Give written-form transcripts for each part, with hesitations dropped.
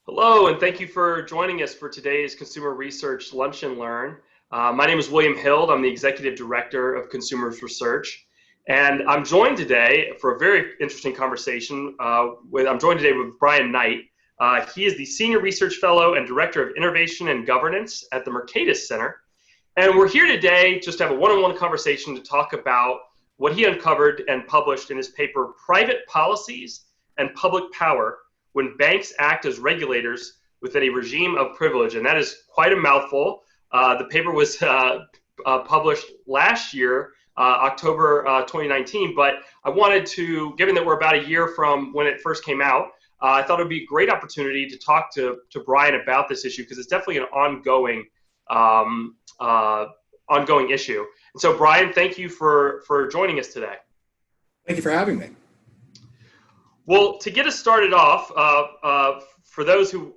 Hello, and thank you for joining us for today's Consumer Research Lunch and Learn. My name is William Hild. I'm the Executive Director of Consumers Research, and I'm joined today for a very interesting conversation. I'm joined today with Brian Knight. He is the Senior Research Fellow and Director of Innovation and Governance at the Mercatus Center. And we're here today just to have a one-on-one conversation to talk about what he uncovered and published in his paper, Private Policies and Public Power, when banks act as regulators within a regime of privilege. And that is quite a mouthful. The paper was published last year, October 2019, but I wanted to, given that we're about a year from when it first came out, I thought it would be a great opportunity to talk to Brian about this issue, because it's definitely an ongoing issue. And so, Brian, thank you for joining us today. Thank you for having me. Well, to get us started off, for those who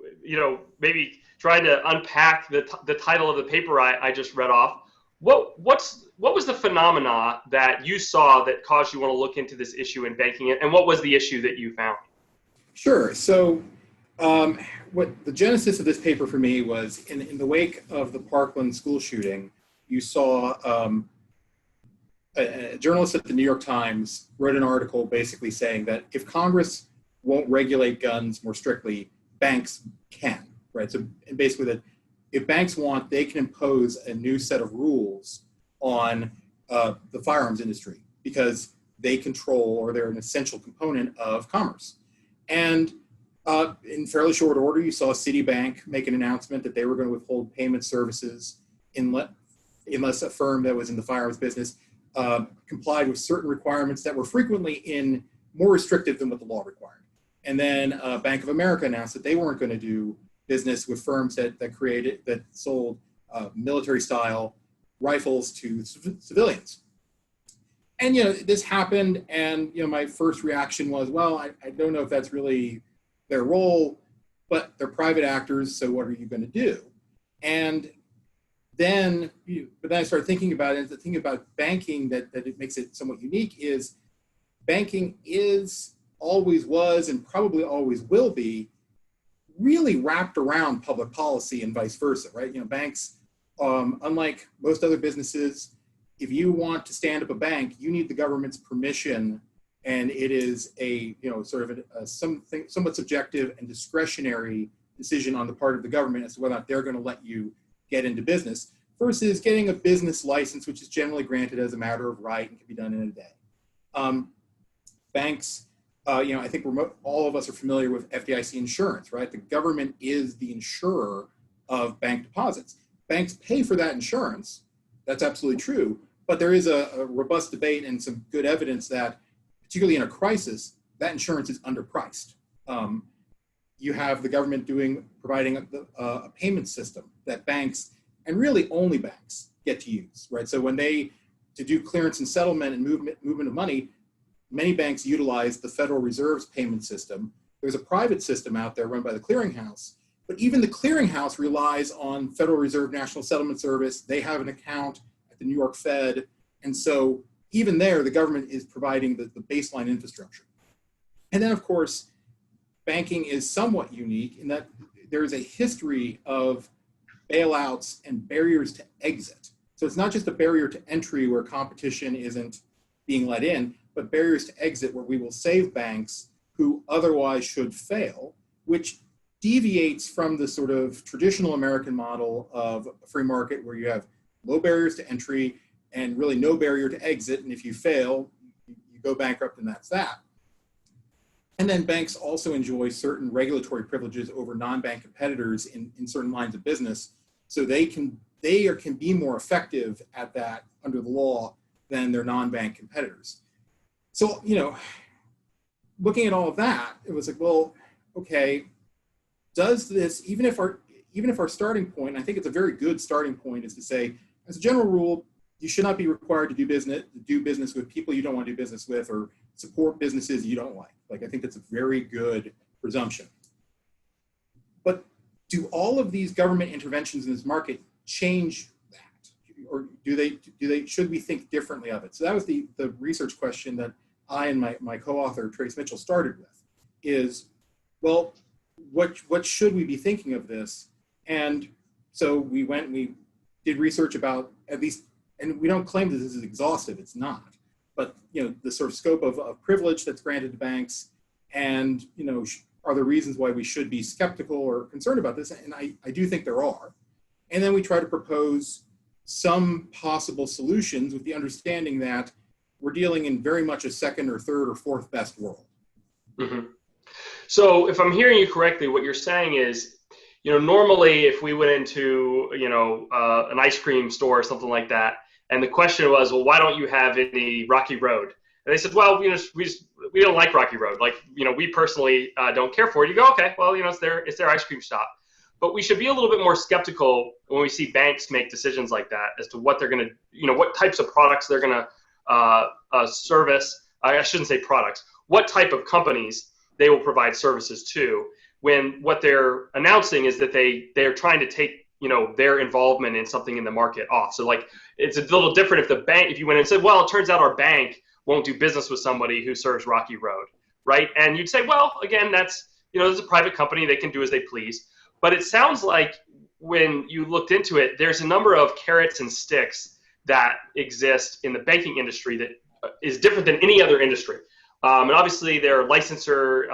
maybe trying to unpack the title of the paper I just read off, what was the phenomena that you saw that caused you want to look into this issue in banking, and what was the issue that you found? Sure. So, what the genesis of this paper for me was in the wake of the Parkland school shooting, you saw a journalist at the New York Times wrote an article basically saying that if Congress won't regulate guns more strictly, banks can, right? So and basically that if banks want, they can impose a new set of rules on the firearms industry because they control, or they're an essential component of commerce. And in fairly short order, you saw Citibank make an announcement that they were going to withhold payment services unless a firm that was in the firearms business complied with certain requirements that were frequently more restrictive than what the law required. And then Bank of America announced that they weren't going to do business with firms that sold military-style rifles to civilians. And this happened, and my first reaction was, well, I don't know if that's really their role, but they're private actors, so what are you going to do? And then I started thinking about it. The thing about banking that it makes it somewhat unique is banking always was and probably always will be really wrapped around public policy and vice versa, right? Banks, unlike most other businesses, if you want to stand up a bank, you need the government's permission, and it is a somewhat subjective and discretionary decision on the part of the government as to whether or not they're going to let you get into business, versus getting a business license, which is generally granted as a matter of right and can be done in a day. Banks, I think all of us are familiar with FDIC insurance, right? The government is the insurer of bank deposits. Banks pay for that insurance. That's absolutely true. But there is a robust debate and some good evidence that, particularly in a crisis, that insurance is underpriced. You have the government providing a payment system that banks, and really only banks, get to use, right? So to do clearance and settlement and movement of money, many banks utilize the Federal Reserve's payment system. There's a private system out there run by the clearinghouse, but even the clearinghouse relies on Federal Reserve National Settlement Service. They have an account at the New York Fed, and so even there, the government is providing the baseline infrastructure. And then, of course, banking is somewhat unique in that there is a history of bailouts and barriers to exit. So it's not just a barrier to entry where competition isn't being let in, but barriers to exit where we will save banks who otherwise should fail, which deviates from the sort of traditional American model of a free market where you have low barriers to entry and really no barrier to exit. And if you fail, you go bankrupt, and that's that. And then banks also enjoy certain regulatory privileges over non-bank competitors in certain lines of business. So they can be more effective at that under the law than their non-bank competitors. So, looking at all of that, it was like, well, okay, does this, even if our starting point, and I think it's a very good starting point, is to say, as a general rule, you should not be required to do business with people you don't want to do business with, or support businesses you don't like. Like, I think that's a very good presumption. But do all of these government interventions in this market change that? Or should we think differently of it? So that was the research question that I and my co-author, Trace Mitchell, started with, is, well, what should we be thinking of this? And so we did research about at least, and we don't claim that this is exhaustive, it's not, but the sort of scope of privilege that's granted to banks, and are there reasons why we should be skeptical or concerned about this? And I do think there are. And then we try to propose some possible solutions with the understanding that we're dealing in very much a second or third or fourth best world. Mm-hmm. So if I'm hearing you correctly, what you're saying is, normally if we went into, an ice cream store or something like that, and the question was, well, why don't you have any Rocky Road? And they said, well, we don't like Rocky Road. Like, we personally don't care for it. You go, okay, well, it's their ice cream shop. But we should be a little bit more skeptical when we see banks make decisions like that as to what they're going to, what types of products they're going to service. I shouldn't say products. What type of companies they will provide services to, when what they're announcing is that they're trying to take their involvement in something in the market off. So like, it's a little different if you went and said, well, it turns out our bank won't do business with somebody who serves Rocky Road, right? And you'd say, well, again, that's it's a private company, they can do as they please. But it sounds like when you looked into it, there's a number of carrots and sticks that exist in the banking industry that is different than any other industry. And obviously there are licensor,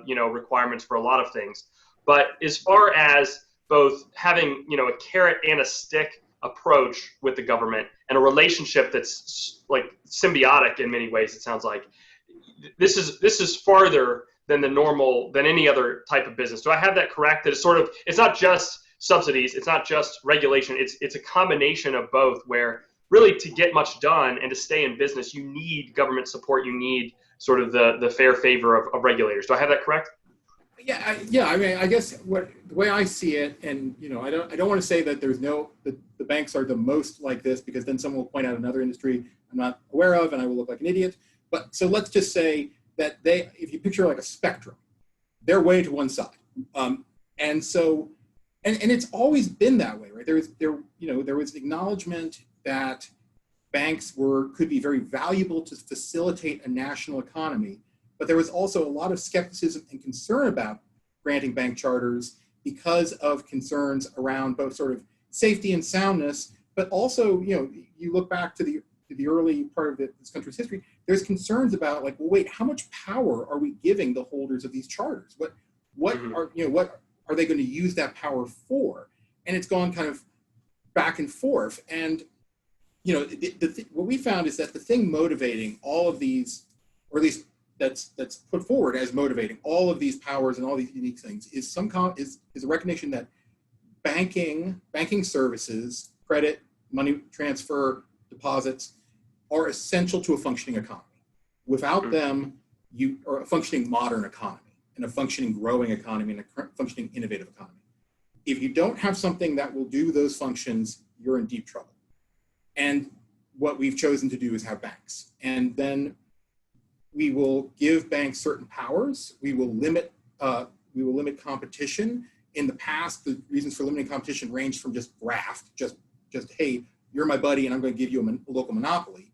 requirements for a lot of things. But as far as both having, a carrot and a stick approach with the government and a relationship that's like symbiotic in many ways, it sounds like this is farther than any other type of business. Do I have that correct? That it's not just subsidies, it's not just regulation, it's a combination of both, where really to get much done and to stay in business, you need government support, you need sort of the fair favor of regulators. Do I have that correct? Yeah. I mean, I guess the way I see it, and I don't want to say that the banks are the most like this, because then someone will point out another industry I'm not aware of, and I will look like an idiot. But so let's just say that if you picture like a spectrum, they're way to one side, and so and it's always been that way, right? There was acknowledgement that banks could be very valuable to facilitate a national economy. But there was also a lot of skepticism and concern about granting bank charters because of concerns around both sort of safety and soundness, but also, you look back to the early part of this country's history, there's concerns about like, well, wait, how much power are we giving the holders of these charters? What are they going to use that power for? And it's gone kind of back and forth. And, what we found is that the thing motivating all of these, or at least that's put forward as motivating all of these powers and all these unique things, is a recognition that banking services, credit, money transfer, deposits are essential to a functioning economy. Without them, or a functioning modern economy, and a functioning growing economy, and a functioning innovative economy. If you don't have something that will do those functions, you're in deep trouble. And what we've chosen to do is have banks. And then we will give banks certain powers. We will limit competition. In the past, the reasons for limiting competition ranged from just graft, just hey, you're my buddy and I'm going to give you a local monopoly,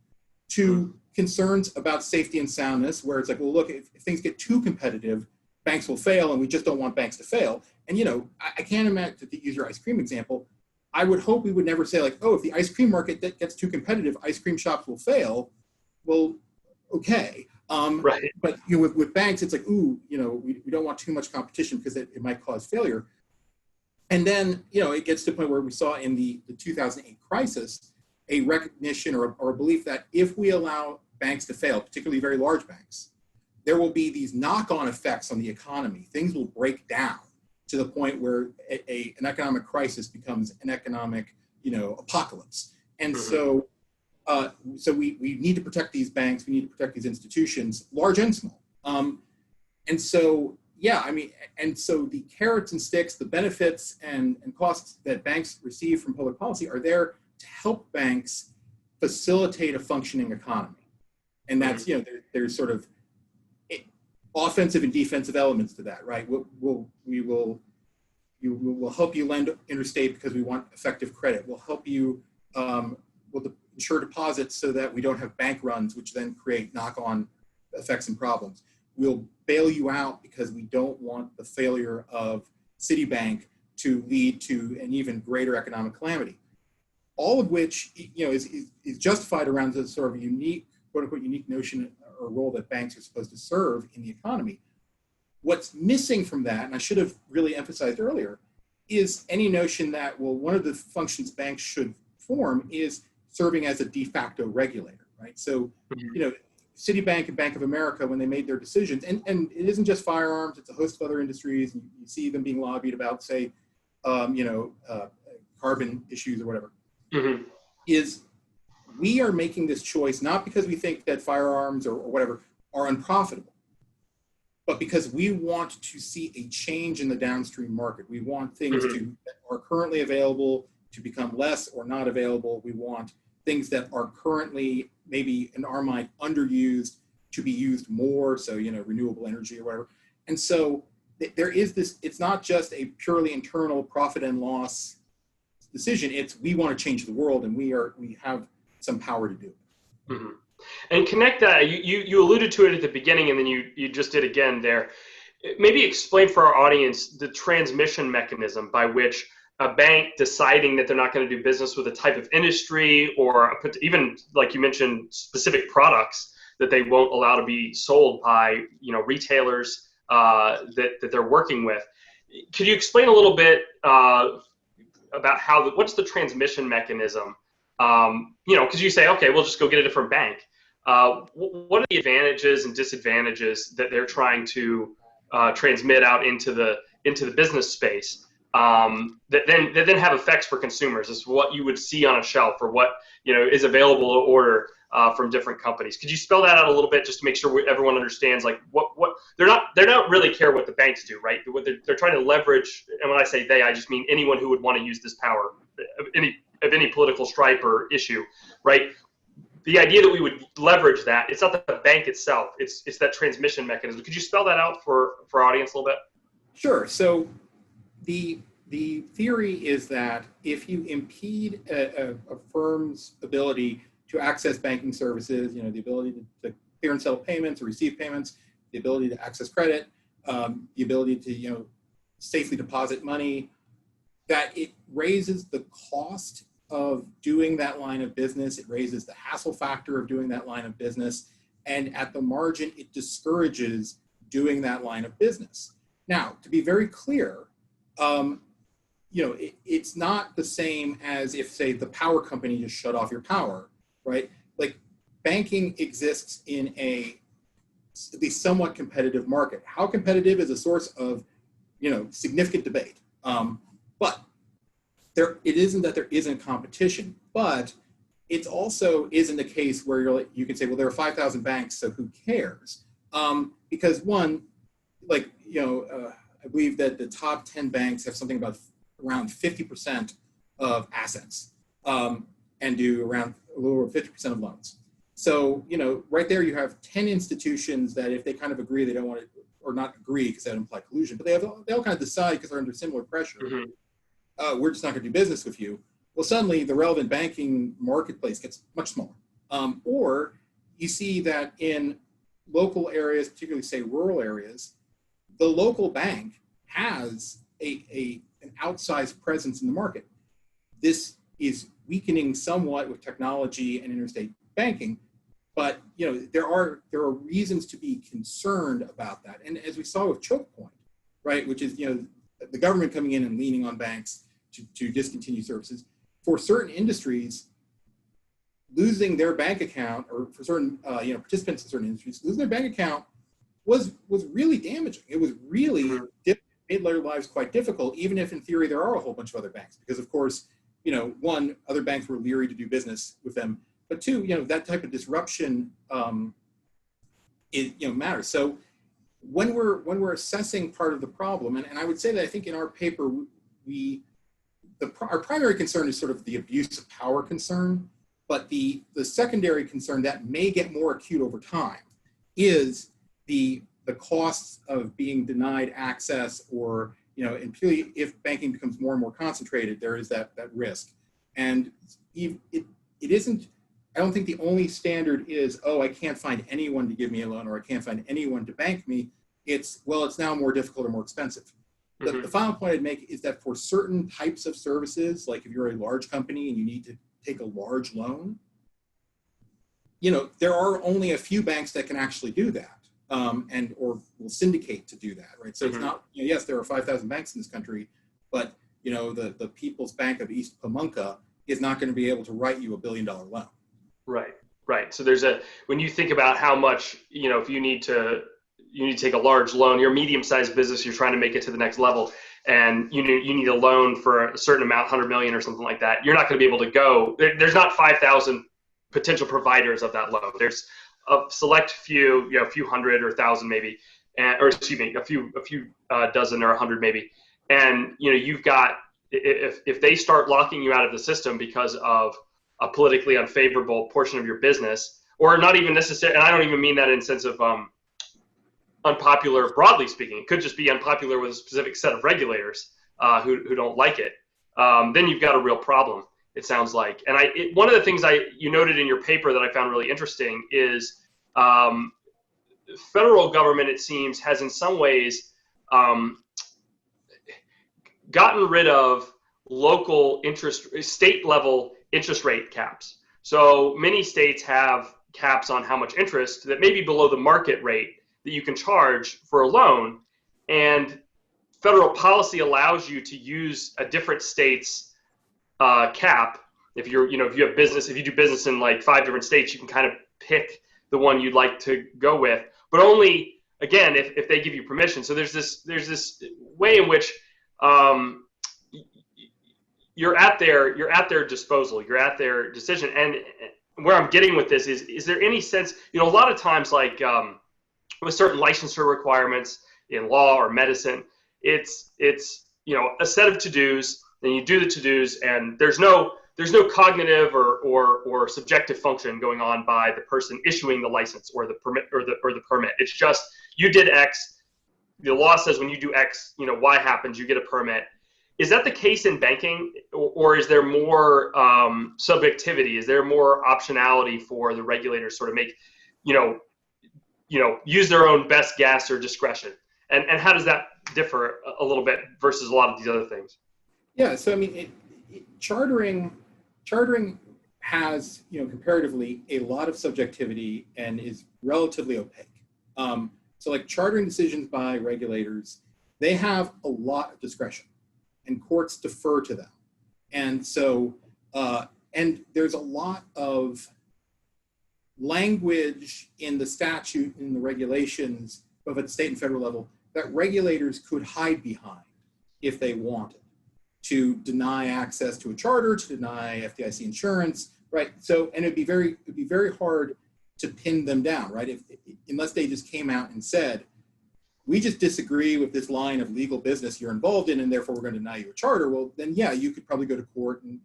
to concerns about safety and soundness, where it's like, well, look, if things get too competitive, banks will fail, and we just don't want banks to fail. And I can't imagine, to use your ice cream example, I would hope we would never say like, oh, if the ice cream market gets too competitive, ice cream shops will fail. Well, okay. Right. But with banks, it's like, ooh, we don't want too much competition because it might cause failure. And then, it gets to the point where we saw in the 2008 crisis a recognition or a belief that if we allow banks to fail, particularly very large banks, there will be these knock-on effects on the economy. Things will break down to the point where an economic crisis becomes an economic, apocalypse. And so we need to protect these banks. We need to protect these institutions, large and small. And so the carrots and sticks, the benefits and costs that banks receive from public policy are there to help banks facilitate a functioning economy. And that's, there's sort of offensive and defensive elements to that, right? We will help you lend interstate because we want effective credit. We'll help you, we'll ensure deposits so that we don't have bank runs, which then create knock-on effects and problems. We'll bail you out because we don't want the failure of Citibank to lead to an even greater economic calamity. All of which, is justified around the sort of unique, quote unquote, unique notion or role that banks are supposed to serve in the economy. What's missing from that, and I should have really emphasized earlier, is any notion that, well, one of the functions banks should form is serving as a de facto regulator, right? So, Citibank and Bank of America, when they made their decisions, and it isn't just firearms, it's a host of other industries, and you see them being lobbied about, say, carbon issues or whatever, is we are making this choice not because we think that firearms or whatever are unprofitable, but because we want to see a change in the downstream market. We want things that are currently available to become less or not available. We want things that are currently maybe in our mind underused to be used more, so renewable energy or whatever. And so there is this, it's not just a purely internal profit and loss decision, it's we want to change the world and we have some power to do it. And connect that, you alluded to it at the beginning and then you just did again there. Maybe explain for our audience the transmission mechanism by which a bank deciding that they're not going to do business with a type of industry or even, like you mentioned, specific products that they won't allow to be sold by retailers that they're working with. Could you explain a little bit about what's the transmission mechanism? Because you say, okay, we'll just go get a different bank. What are the advantages and disadvantages that they're trying to transmit out into the business space that then have effects for consumers? Is what you would see on a shelf or what is available to order from different companies. Could you spell that out a little bit just to make sure everyone understands like what they don't really care what the banks do, right? What they're trying to leverage, and when I say they, I just mean anyone who would want to use this power of any political stripe or issue, right? The idea that we would leverage that, it's not the bank itself, it's that transmission mechanism. Could you spell that out for our audience a little bit? Sure. So the theory is that if you impede a firm's ability to access banking services, the ability to clear and settle payments or receive payments, the ability to access credit, the ability to safely deposit money, that it raises the cost of doing that line of business. It raises the hassle factor of doing that line of business. And at the margin, it discourages doing that line of business. Now, to be very clear, it's not the same as if, say, the power company just shut off your power, right? Like banking exists in at least somewhat competitive market. How competitive is a source of, significant debate. But it isn't that there isn't competition, but it also isn't a case where you can say, well, there are 5,000 banks, so who cares? Because one, I believe that the top 10 banks have something about around 50% of assets and do around a little over 50% of loans. So, right there you have 10 institutions that if they kind of agree, they don't want to, or not agree because that would imply collusion, but they all kind of decide because they're under similar pressure. We're just not going to do business with you. Well, suddenly the relevant banking marketplace gets much smaller. Or you see that in local areas, particularly say rural areas, the local bank has an outsized presence in the market. This is weakening somewhat with technology and interstate banking, but there are reasons to be concerned about that. And as we saw with choke point, right, which is the government coming in and leaning on banks to discontinue services. For certain industries, losing their bank account, or for certain participants in certain industries, losing their bank account was really damaging. It was really made their lives quite difficult, even if in theory there are a whole bunch of other banks. Because of course, one, other banks were leery to do business with them, but two, that type of disruption matters. So when we're assessing part of the problem, and I would say that I think in our paper our primary concern is sort of the abuse of power concern, but the secondary concern that may get more acute over time is the costs of being denied access, or and purely if banking becomes more and more concentrated, there is that risk. And it isn't. I don't think the only standard is, I can't find anyone to give me a loan or I can't find anyone to bank me. it's now more difficult or more expensive. The final point I'd make is that for certain types of services, like if you're a large company and you need to take a large loan, there are only a few banks that can actually do that, or will syndicate to do that, right? So it's not, yes, there are 5,000 banks in this country, but the People's Bank of East Pamunkah is not going to be able to write you $1 billion loan. Right. So when you think about how much, if you need to take a large loan, you're a medium-sized business, you're trying to make it to the next level, and you need a loan for a certain amount, 100 million or something like that, you're not going to be able to go. There's not 5,000 potential providers of that loan. There's a select few, a few hundred or 1,000 maybe, or excuse me, a few dozen or 100 maybe. And you've got, if they start locking you out of the system because of a politically unfavorable portion of your business, or not even necessarily, and I don't even mean that in the sense of unpopular, broadly speaking. It could just be unpopular with a specific set of regulators who don't like it. Then you've got a real problem, it sounds like. And one of the things you noted in your paper that I found really interesting is federal government, it seems, has in some ways gotten rid of state level interest rate caps. So many states have caps on how much interest that may be below the market rate that you can charge for a loan, and federal policy allows you to use a different state's cap. If you do business in like 5 different states, you can kind of pick the one you'd like to go with, but only, again, if they give you permission. So there's this way in which you're at their disposal, you're at their decision. And where I'm getting with this is there any sense, a lot of times, like with certain licensure requirements in law or medicine, it's a set of to-dos, then you do the to-dos, and there's no cognitive or subjective function going on by the person issuing the license or the permit or the permit. It's just, you did X. The law says when you do X, Y happens, you get a permit. Is that the case in banking, or is there more subjectivity? Is there more optionality for the regulators sort of make, use their own best guess or discretion? And how does that differ a little bit versus a lot of these other things? Yeah, so I mean, chartering has, comparatively a lot of subjectivity and is relatively opaque. So like chartering decisions by regulators, they have a lot of discretion, and courts defer to them. And so, and there's a lot of language in the statute, in the regulations, both at the state and federal level, that regulators could hide behind if they wanted, to deny access to a charter, to deny FDIC insurance, right? So, and it'd be very hard to pin them down, right? Unless they just came out and said, we just disagree with this line of legal business you're involved in, and therefore we're going to deny you a charter. Well, then yeah, you could probably go to court and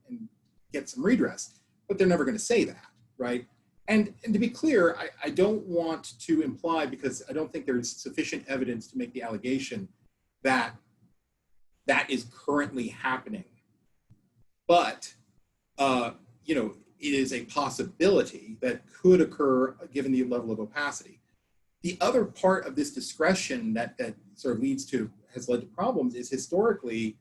get some redress, but they're never going to say that, right? And to be clear, I don't want to imply, because I don't think there's sufficient evidence to make the allegation that that is currently happening. But, it is a possibility that could occur given the level of opacity. The other part of this discretion that sort of has led to problems is historically,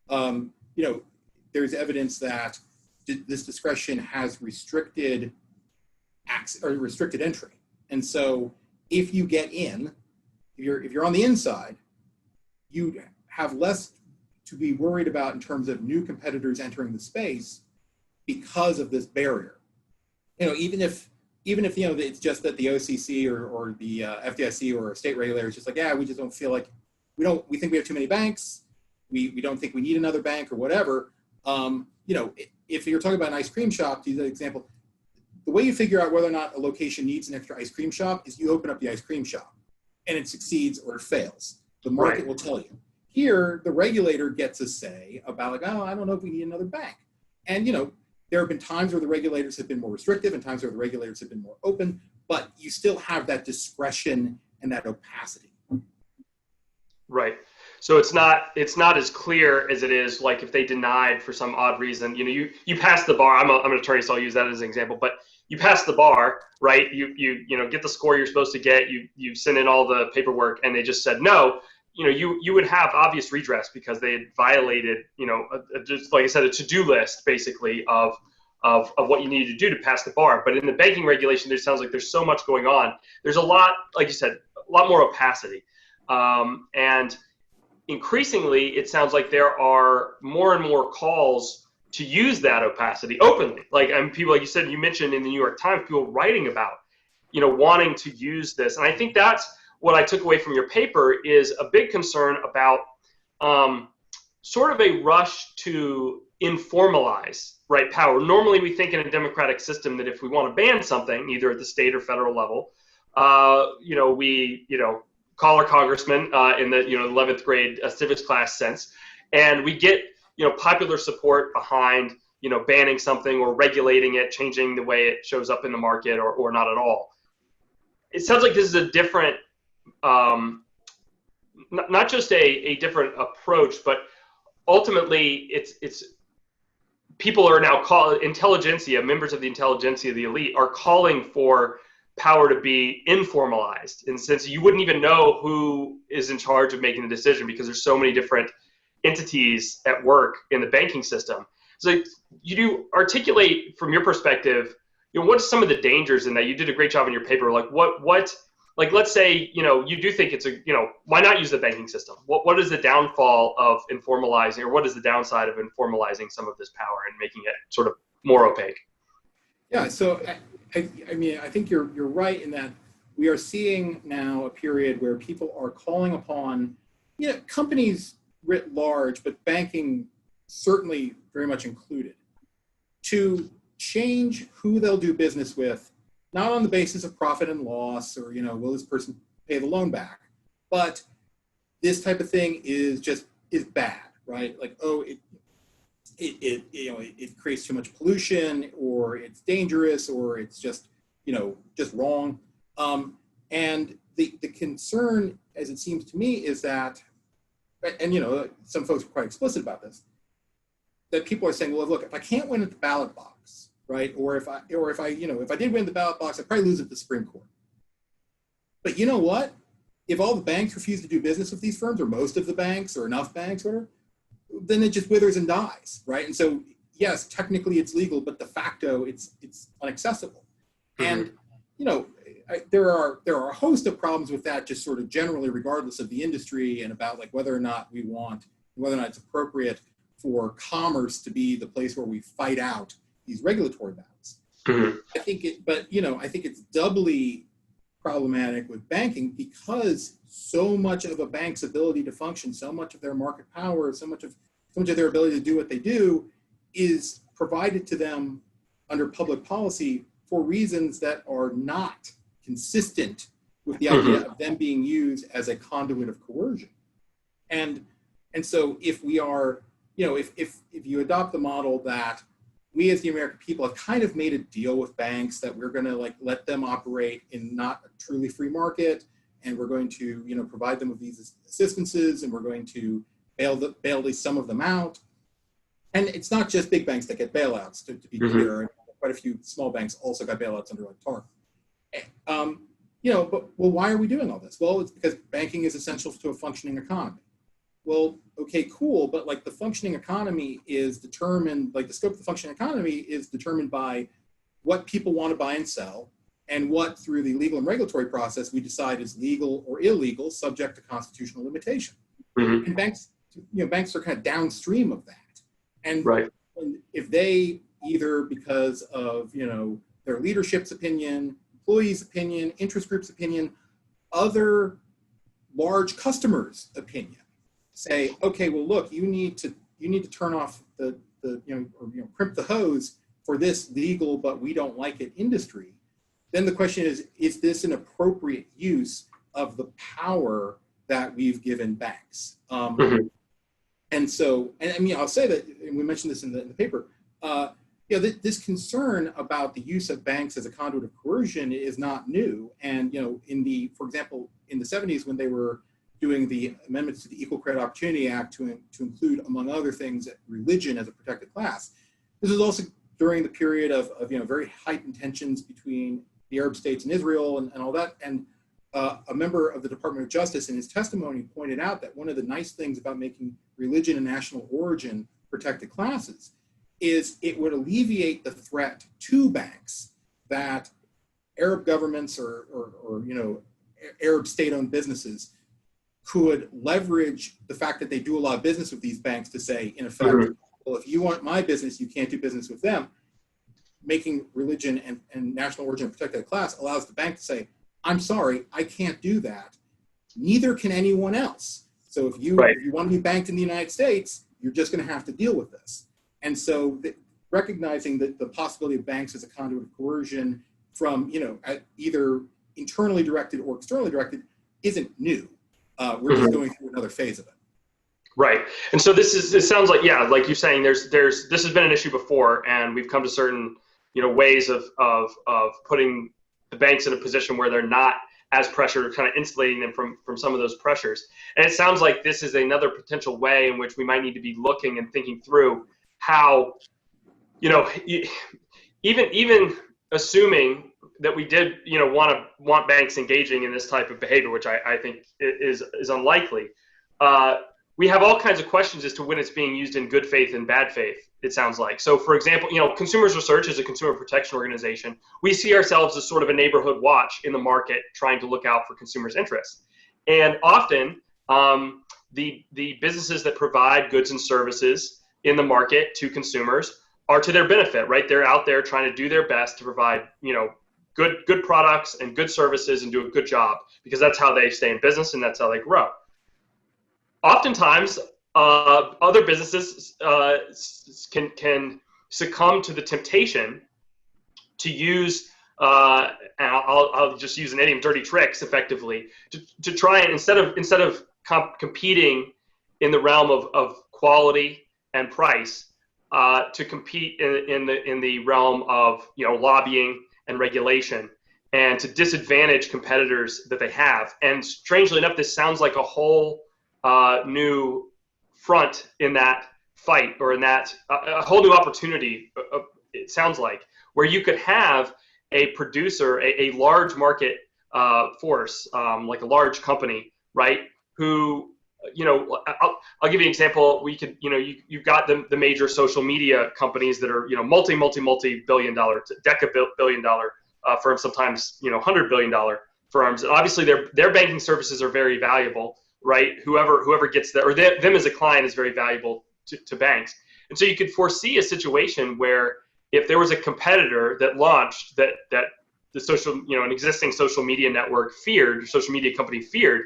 there's evidence that this discretion has restricted access or restricted entry. And so if you get in, if you're on the inside, you have less to be worried about in terms of new competitors entering the space because of this barrier. Even if it's just that the OCC or the FDIC or a state regulator is just like, yeah, we just don't feel like we think we have too many banks. We don't think we need another bank or whatever. If you're talking about an ice cream shop, to use that example, the way you figure out whether or not a location needs an extra ice cream shop is you open up the ice cream shop, and it succeeds or it fails. The market will tell you. Here, the regulator gets a say about like, oh, I don't know if we need another bank. And there have been times where the regulators have been more restrictive and times where the regulators have been more open, but you still have that discretion and that opacity. Right. So it's not as clear as it is like if they denied for some odd reason. You pass the bar. I'm an attorney, so I'll use that as an example. But you pass the bar, right? You get the score you're supposed to get. You send in all the paperwork, and they just said no. You would have obvious redress because they had violated, just like I said, a to-do list basically of what you needed to do to pass the bar. But in the banking regulation, there sounds like there's so much going on. There's a lot, like you said, a lot more opacity, and increasingly, it sounds like there are more and more calls to use that opacity openly. People, like you said, you mentioned in the New York Times, people writing about, wanting to use this. And I think that's what I took away from your paper is a big concern about sort of a rush to informalize, right, power. Normally, we think in a democratic system that if we want to ban something, either at the state or federal level, we call our congressman in the 11th grade civics class sense, and we get popular support behind banning something or regulating it, changing the way it shows up in the market, or not at all. It sounds like this is a different, not just a different approach, but ultimately it's people are now intelligentsia, members of the intelligentsia, the elite, are calling for power to be informalized, in the sense you wouldn't even know who is in charge of making the decision because there's so many different entities at work in the banking system. So you do articulate from your perspective, what's some of the dangers in that? You did a great job in your paper. Let's say, you do think it's why not use the banking system? What is the downfall of informalizing, or what is the downside of informalizing some of this power and making it sort of more opaque? Yeah, so I think you're right in that we are seeing now a period where people are calling upon, companies writ large, but banking certainly very much included, to change who they'll do business with, not on the basis of profit and loss or, will this person pay the loan back, but this type of thing is bad, right? Like, it creates too much pollution, or it's dangerous, or it's just wrong. And the concern, as it seems to me, is that, and some folks are quite explicit about this, that people are saying, well, look, if I can't win at the ballot box, right, or if I did win the ballot box, I'd probably lose at the Supreme Court. But you know what? If all the banks refuse to do business with these firms, or most of the banks, or enough banks, whatever, then it just withers and dies, right? And so, yes, technically it's legal, but de facto it's inaccessible. Mm-hmm. And there are a host of problems with that, just sort of generally, regardless of the industry, and about like whether or not it's appropriate for commerce to be the place where we fight out these regulatory battles. Mm-hmm. I think it's doubly problematic with banking because so much of a bank's ability to function, so much of their market power, so much of their ability to do what they do is provided to them under public policy for reasons that are not consistent with the idea of them being used as a conduit of coercion. And so if we are, if you adopt the model that we as the American people have kind of made a deal with banks that we're going to let them operate in not a truly free market, and we're going to provide them with these assistances, and we're going to bail some of them out. And it's not just big banks that get bailouts, to be clear. Quite a few small banks also got bailouts under TARP. But why are we doing all this? Well, it's because banking is essential to a functioning economy. Well, okay, cool, but the functioning economy is determined, the scope of the functioning economy is determined by what people want to buy and sell, and what through the legal and regulatory process we decide is legal or illegal, subject to constitutional limitation. Mm-hmm. And banks are kind of downstream of that. And right. If they, either because of their leadership's opinion, employees' opinion, interest groups' opinion, other large customers' opinion, say, okay, well, look, you need to turn off the crimp the hose for this legal but we don't like it industry, then the question is this an appropriate use of the power that we've given banks? And so, I'll say that, and we mentioned this in the paper, this concern about the use of banks as a conduit of coercion is not new. And, for example, in the 70s when they were doing the amendments to the Equal Credit Opportunity Act to include, among other things, religion as a protected class. This is also during the period of very heightened tensions between the Arab states and Israel and all that. And a member of the Department of Justice in his testimony pointed out that one of the nice things about making religion and national origin protected classes is it would alleviate the threat to banks that Arab governments or Arab state-owned businesses could leverage the fact that they do a lot of business with these banks to say, in effect, well, if you want my business, you can't do business with them. Making religion and national origin a protected class allows the bank to say, I'm sorry, I can't do that. Neither can anyone else. So if you want to be banked in the United States, you're just going to have to deal with this. And so recognizing that the possibility of banks as a conduit of coercion from, either internally directed or externally directed isn't new. We're just going through another phase of it. Right. And so it sounds like, like you're saying, this has been an issue before, and we've come to certain, ways of putting the banks in a position where they're not as pressured, or kind of insulating them from some of those pressures. And it sounds like this is another potential way in which we might need to be looking and thinking through how, even assuming that we did, want banks engaging in this type of behavior, which I think is unlikely. We have all kinds of questions as to when it's being used in good faith and bad faith, it sounds like. So, for example, Consumers Research is a consumer protection organization. We see ourselves as sort of a neighborhood watch in the market trying to look out for consumers' interests. And often, the businesses that provide goods and services in the market to consumers are to their benefit, right? They're out there trying to do their best to provide, good products and good services and do a good job, because that's how they stay in business and that's how they grow. Oftentimes, other businesses can succumb to the temptation to use, I'll just use an idiom, dirty tricks, effectively, to try and instead of competing in the realm of quality and price, to compete in the realm of lobbying and regulation, and to disadvantage competitors that they have. And strangely enough, this sounds like a whole new front in that fight, or in that a whole new opportunity, it sounds like, where you could have a producer, a large market force, like a large company, right, who, I'll give you an example. We could, you've got the major social media companies that are, multi-billion dollar, billion dollar firms, sometimes, $100 billion firms. And obviously their banking services are very valuable, right? Whoever gets that, or them as a client, is very valuable to banks. And so you could foresee a situation where if there was a competitor that launched that the social, an existing social media network feared, or social media company feared,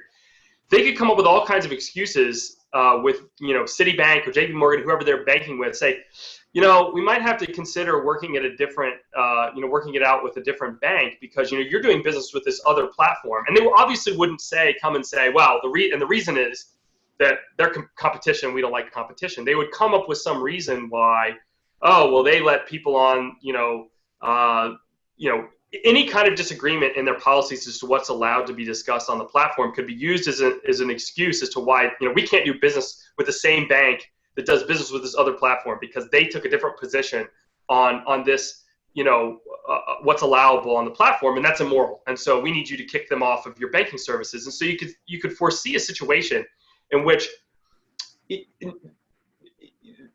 they could come up with all kinds of excuses with, Citibank or JP Morgan, whoever they're banking with, say, we might have to consider working at a different, working it out with a different bank, because, you're doing business with this other platform. And they obviously wouldn't come and say, well, the reason is that they're competition, we don't like competition. They would come up with some reason why, oh, well, they let people on, any kind of disagreement in their policies as to what's allowed to be discussed on the platform could be used as an excuse as to why, we can't do business with the same bank that does business with this other platform, because they took a different position on this, what's allowable on the platform, and that's immoral. And so we need you to kick them off of your banking services. And so you could foresee a situation in which even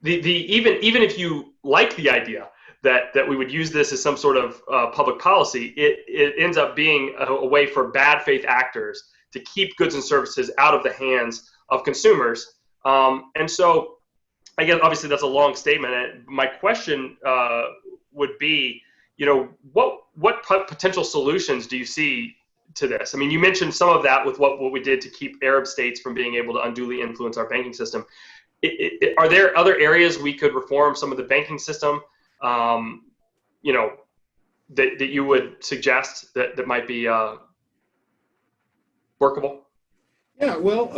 if you like the idea that we would use this as some sort of public policy, it ends up being a way for bad faith actors to keep goods and services out of the hands of consumers. And so, I guess obviously that's a long statement. My question would be, what potential solutions do you see to this? I mean, you mentioned some of that with what we did to keep Arab states from being able to unduly influence our banking system. Are there other areas we could reform some of the banking system? That you would suggest that might be workable? Yeah, well,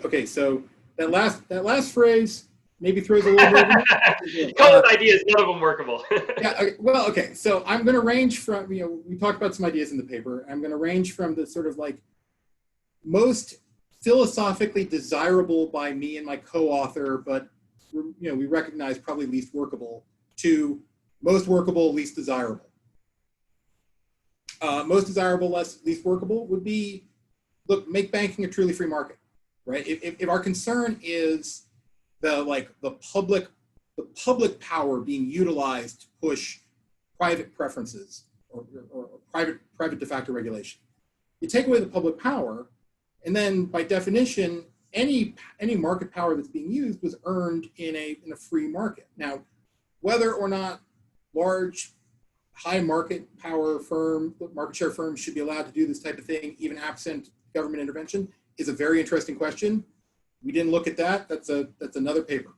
okay. So that last phrase maybe throws a little bit. Come with ideas, none of them workable. Yeah. Okay, well, okay. So I'm going to range from, we talked about some ideas in the paper. I'm going to range from the sort of like most philosophically desirable by me and my co-author, but we recognize probably least workable, to most workable, least desirable. Most desirable, least workable would be, look, make banking a truly free market, right? If our concern is the public power being utilized to push private preferences or private de facto regulation, you take away the public power, and then by definition, any market power that's being used was earned in a free market. Now, whether or not large, high market share firms should be allowed to do this type of thing, even absent government intervention, is a very interesting question. We didn't look at that. That's another paper.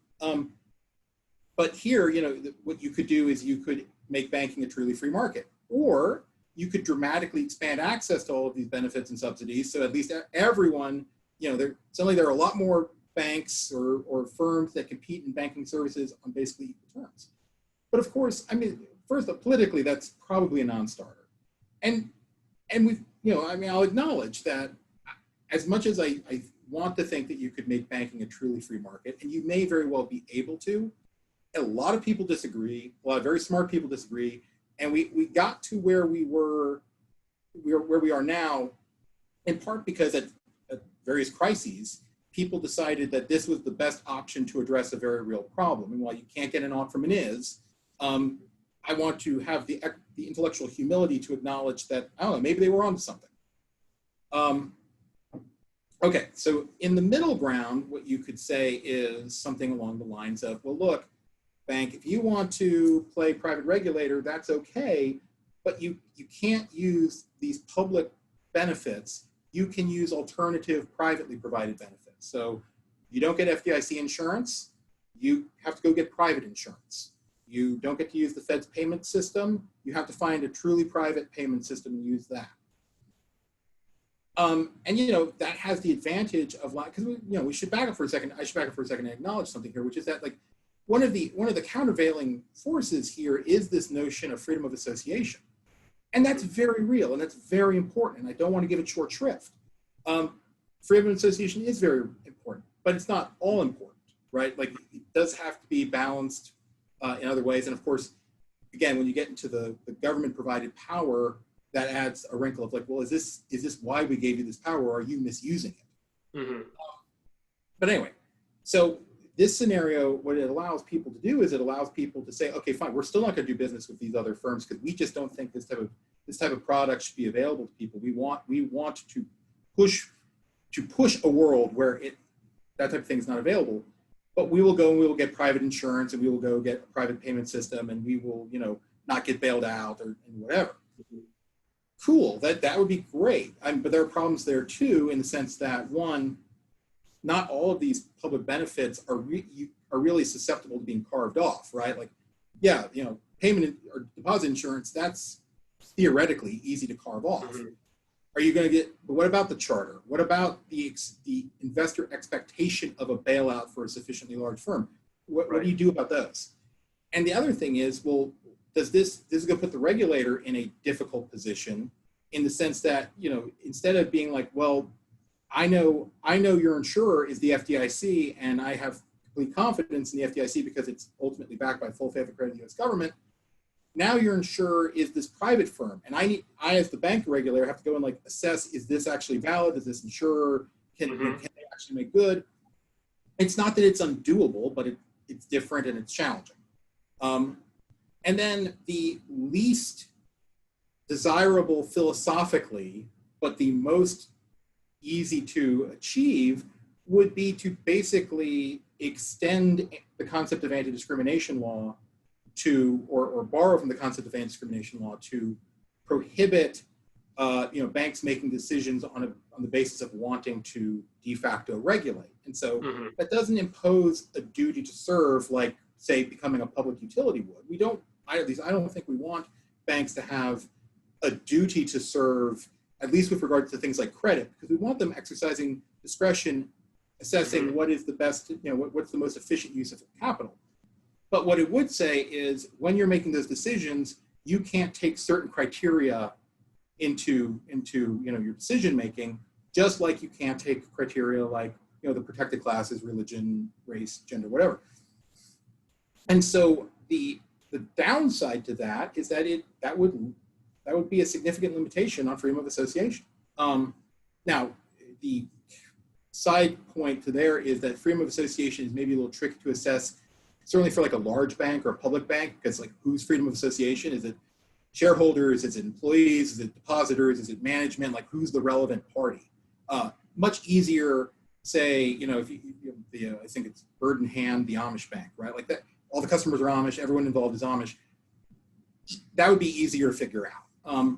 But here, what you could do is you could make banking a truly free market, or you could dramatically expand access to all of these benefits and subsidies. So at least everyone, suddenly there are a lot more banks or firms that compete in banking services on basically equal terms. But of course, first, politically, that's probably a non-starter. And we've, I'll acknowledge that as much as I want to think that you could make banking a truly free market, and you may very well be able to, a lot of people disagree, a lot of very smart people disagree, and we got to where we are now, in part because at various crises, people decided that this was the best option to address a very real problem. And while you can't get an ought from an is, I want to have the intellectual humility to acknowledge that, I don't know, maybe they were onto something. Okay, so in the middle ground, what you could say is something along the lines of, well, look, bank, if you want to play private regulator, that's okay, but you can't use these public benefits. You can use alternative privately provided benefits. So you don't get FDIC insurance, you have to go get private insurance. You don't get to use the Fed's payment system, you have to find a truly private payment system and use that. And that has the advantage of, because we should back up for a second. I should back up for a second and acknowledge something here, which is that one of the countervailing forces here is this notion of freedom of association, and that's very real and that's very important. And I don't want to give it short shrift. Freedom of association is very important, but it's not all important, right? Like, it does have to be balanced in other ways. And of course, again, when you get into the government provided power, that adds a wrinkle of well, is this why we gave you this power, or are you misusing it? Mm-hmm. But anyway, so this scenario, what it allows people to do is it allows people to say, okay, fine, we're still not going to do business with these other firms because we just don't think this type of product should be available to people. We want to push a world where that type of thing is not available. But we will go and we will get private insurance, and we will go get a private payment system, and we will not get bailed out and whatever. Mm-hmm. Cool, that would be great. But there are problems there too, in the sense that, one, not all of these public benefits are really susceptible to being carved off, right? Payment or deposit insurance, that's theoretically easy to carve off. Mm-hmm. Are you going to but what about the charter? What about the investor expectation of a bailout for a sufficiently large firm? What do you do about those? And the other thing is, well, this is going to put the regulator in a difficult position, in the sense that, instead of being well, I know your insurer is the FDIC, and I have complete confidence in the FDIC because it's ultimately backed by full faith and credit of the U.S. government. Now your insurer is this private firm, and I as the bank regulator have to go and assess, is this actually valid? Is this insurer, can they actually make good? It's not that it's undoable, but it's different and it's challenging. And then the least desirable philosophically, but the most easy to achieve, would be to basically extend the concept of anti-discrimination law to, or borrow from the concept of anti-discrimination law to prohibit banks making decisions on the basis of wanting to de facto regulate. And so that doesn't impose a duty to serve, like, say, becoming a public utility would. I don't think we want banks to have a duty to serve, at least with regard to things like credit, because we want them exercising discretion, assessing what is the best, what's the most efficient use of capital. But what it would say is, when you're making those decisions, you can't take certain criteria into your decision making, just like you can't take criteria like, the protected classes, religion, race, gender, whatever. And so the downside to that is that that would be a significant limitation on freedom of association. Now, the side point to there is that freedom of association is maybe a little tricky to assess, certainly for like a large bank or a public bank, because like whose freedom of association? Is it shareholders? Is it employees? Is it depositors? Is it management? Like who's the relevant party? Much easier, say, if I think it's Bird and Hand, the Amish bank, right? Like that, all the customers are Amish, everyone involved is Amish. That would be easier to figure out.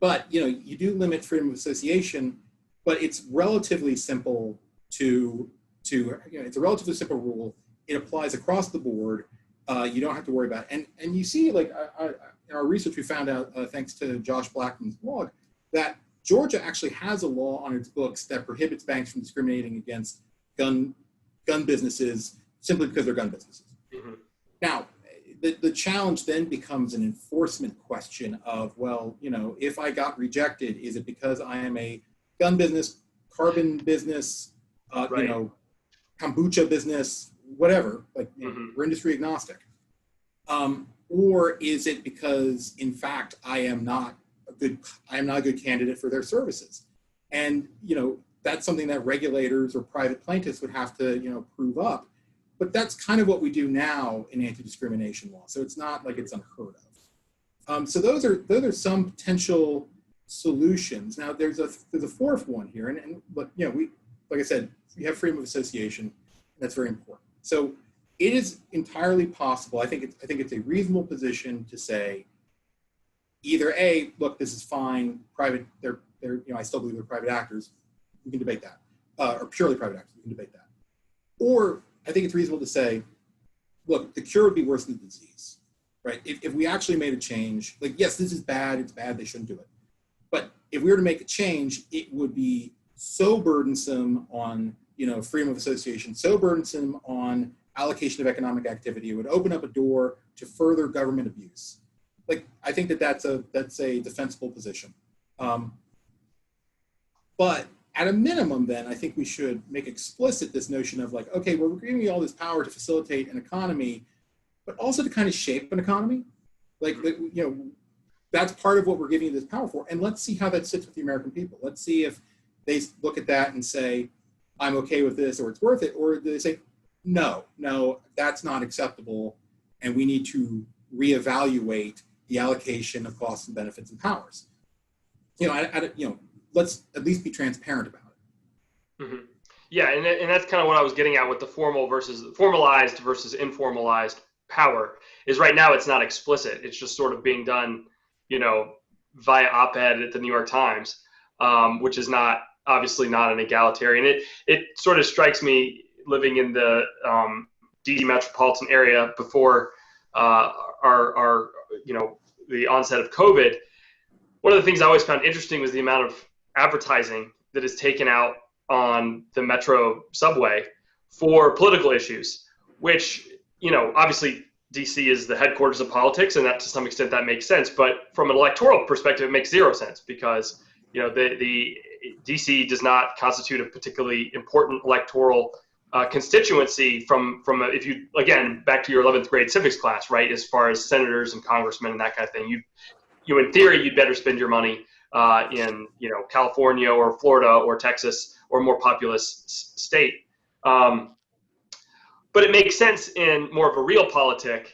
But you do limit freedom of association, but it's relatively simple it's a relatively simple rule. It applies across the board. You don't have to worry about it. And you see, like in our research, we found out, thanks to Josh Blackman's blog, that Georgia actually has a law on its books that prohibits banks from discriminating against gun businesses simply because they're gun businesses. Mm-hmm. Now, the challenge then becomes an enforcement question of, well, if I got rejected, is it because I am a gun business, carbon business, right. Kombucha business, whatever, like we're industry agnostic? Or is it because, in fact, I am not a good candidate for their services? And, that's something that regulators or private plaintiffs would have to, prove up. But that's kind of what we do now in anti-discrimination law. So it's not like it's unheard of. So those are some potential solutions. Now there's a fourth one here, and we, like I said, we have freedom of association, and that's very important. So it is entirely possible. I think it's a reasonable position to say, either A, look, this is fine. Private, they're I still believe they're private actors. We can debate that, or purely private actors. We can debate that. Or I think it's reasonable to say, look, the cure would be worse than the disease, right? If we actually made a change, like, yes, this is bad, it's bad, they shouldn't do it. But if we were to make a change, it would be so burdensome on, freedom of association, so burdensome on allocation of economic activity. It would open up a door to further government abuse. Like, I think that's a defensible position. But at a minimum, then, I think we should make explicit this notion of like, okay, we're giving you all this power to facilitate an economy, but also to kind of shape an economy. Like, that's part of what we're giving you this power for. And let's see how that sits with the American people. Let's see if they look at that and say, I'm okay with this, or it's worth it. Or do they say, no, that's not acceptable, and we need to reevaluate the allocation of costs and benefits and powers. Let's at least be transparent about it. Mm-hmm. Yeah, and that's kind of what I was getting at with the formalized versus informalized power. Is right now it's not explicit. It's just sort of being done, via op-ed at the New York Times, which is obviously not an egalitarian. It sort of strikes me, living in the DC metropolitan area before our the onset of COVID. One of the things I always found interesting was the amount of advertising that is taken out on the metro subway for political issues, which, obviously DC is the headquarters of politics, and that to some extent that makes sense. But from an electoral perspective, it makes zero sense because, the DC does not constitute a particularly important electoral constituency if you, again, back to your 11th grade civics class, right? As far as senators and congressmen and that kind of thing, you in theory, you'd better spend your money in California or Florida or Texas or more populous state. But it makes sense in more of a realpolitik